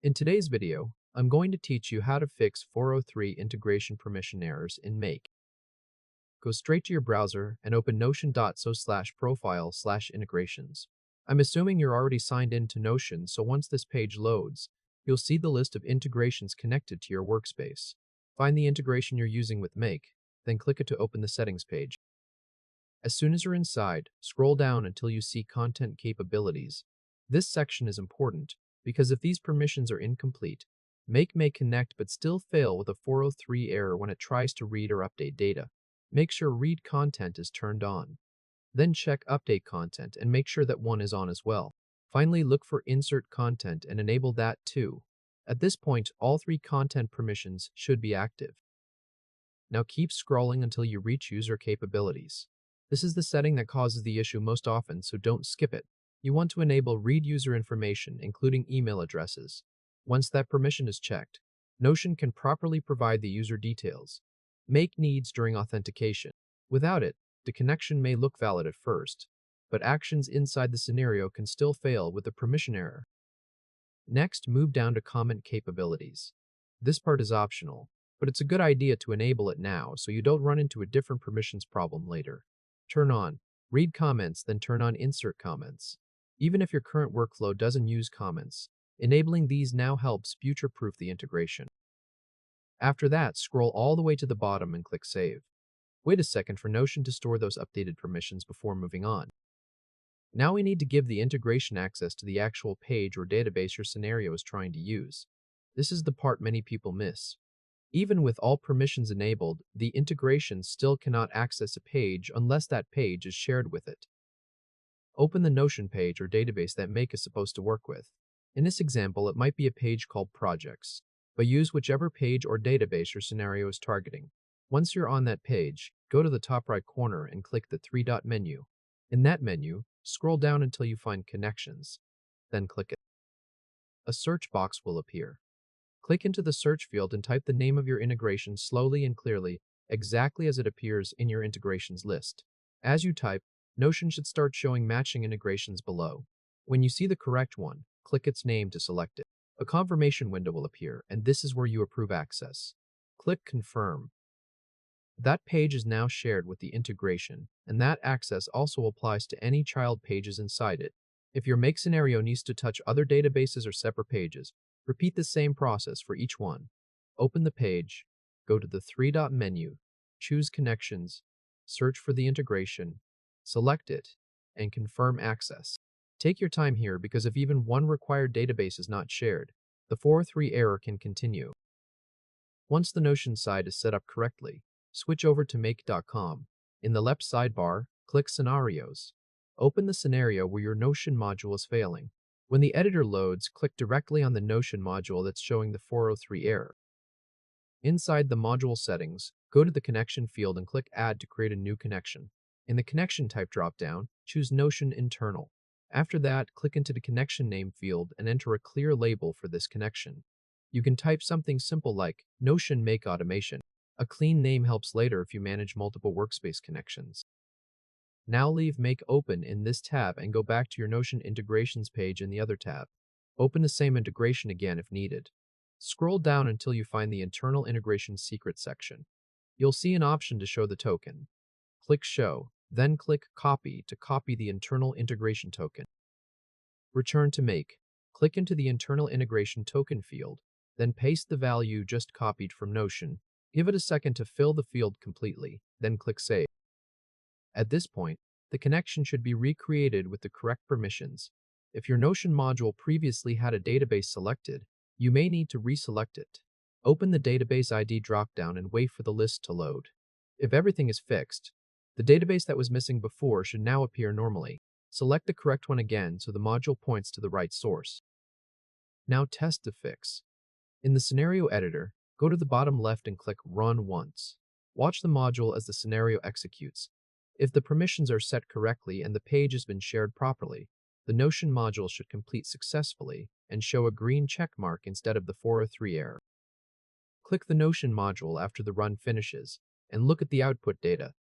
In today's video, I'm going to teach you how to fix 403 integration permission errors in Make. Go straight to your browser and open notion.so/profile/integrations. I'm assuming you're already signed in to Notion, so once this page loads, you'll see the list of integrations connected to your workspace. Find the integration you're using with Make, then click it to open the settings page. As soon as you're inside, scroll down until you see Content Capabilities. This section is important because if these permissions are incomplete, Make may connect but still fail with a 403 error when it tries to read or update data. Make sure Read Content is turned on. Then check Update Content and make sure that one is on as well. Finally, look for Insert Content and enable that too. At this point, all three content permissions should be active. Now keep scrolling until you reach User Capabilities. This is the setting that causes the issue most often, so don't skip it. You want to enable Read User Information, including email addresses. Once that permission is checked, Notion can properly provide the user details. Make needs during authentication. Without it, the connection may look valid at first, but actions inside the scenario can still fail with the permission error. Next, move down to Comment Capabilities. This part is optional, but it's a good idea to enable it now so you don't run into a different permissions problem later. Turn on Read Comments, then turn on Insert Comments. Even if your current workflow doesn't use comments, enabling these now helps future-proof the integration. After that, scroll all the way to the bottom and click Save. Wait a second for Notion to store those updated permissions before moving on. Now we need to give the integration access to the actual page or database your scenario is trying to use. This is the part many people miss. Even with all permissions enabled, the integration still cannot access a page unless that page is shared with it. Open the Notion page or database that Make is supposed to work with. In this example, it might be a page called Projects, but use whichever page or database your scenario is targeting. Once you're on that page, go to the top right corner and click the three-dot menu. In that menu, scroll down until you find Connections, then click it. A search box will appear. Click into the search field and type the name of your integration slowly and clearly, exactly as it appears in your integrations list. As you type, Notion should start showing matching integrations below. When you see the correct one, click its name to select it. A confirmation window will appear, and this is where you approve access. Click Confirm. That page is now shared with the integration, and that access also applies to any child pages inside it. If your Make scenario needs to touch other databases or separate pages, repeat the same process for each one. Open the page, go to the three-dot menu, choose Connections, search for the integration, select it, and confirm access. Take your time here because if even one required database is not shared, the 403 error can continue. Once the Notion side is set up correctly, switch over to Make.com. In the left sidebar, click Scenarios. Open the scenario where your Notion module is failing. When the editor loads, click directly on the Notion module that's showing the 403 error. Inside the module settings, go to the connection field and click Add to create a new connection. In the connection type dropdown, choose Notion Internal. After that, click into the connection name field and enter a clear label for this connection. You can type something simple like Notion Make Automation. A clean name helps later if you manage multiple workspace connections. Now leave Make open in this tab and go back to your Notion integrations page in the other tab. Open the same integration again if needed. Scroll down until you find the Internal Integration Secret section. You'll see an option to show the token. Click Show, then click Copy to copy the internal integration token. Return to Make. Click into the Internal Integration Token field, then paste the value just copied from Notion. Give it a second to fill the field completely, then click Save. At this point, the connection should be recreated with the correct permissions. If your Notion module previously had a database selected, you may need to reselect it. Open the Database ID dropdown and wait for the list to load. If everything is fixed, the database that was missing before should now appear normally. Select the correct one again so the module points to the right source. Now test the fix. In the scenario editor, go to the bottom left and click Run once. Watch the module as the scenario executes. If the permissions are set correctly and the page has been shared properly, the Notion module should complete successfully and show a green check mark instead of the 403 error. Click the Notion module after the run finishes and look at the output data.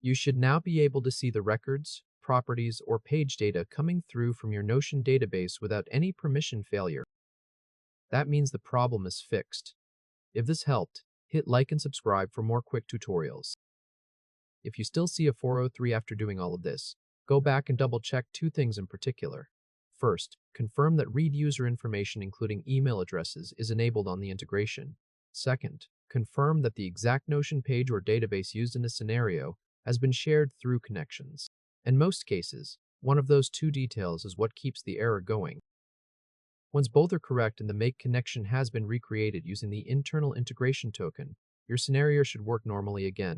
You should now be able to see the records, properties, or page data coming through from your Notion database without any permission failure. That means the problem is fixed. If this helped, hit like and subscribe for more quick tutorials. If you still see a 403 after doing all of this, go back and double check two things in particular. First, confirm that read user information including email addresses is enabled on the integration. Second, confirm that the exact Notion page or database used in a scenario has been shared through connections. In most cases, one of those two details is what keeps the error going. Once both are correct and the make connection has been recreated using the internal integration token, your scenario should work normally again.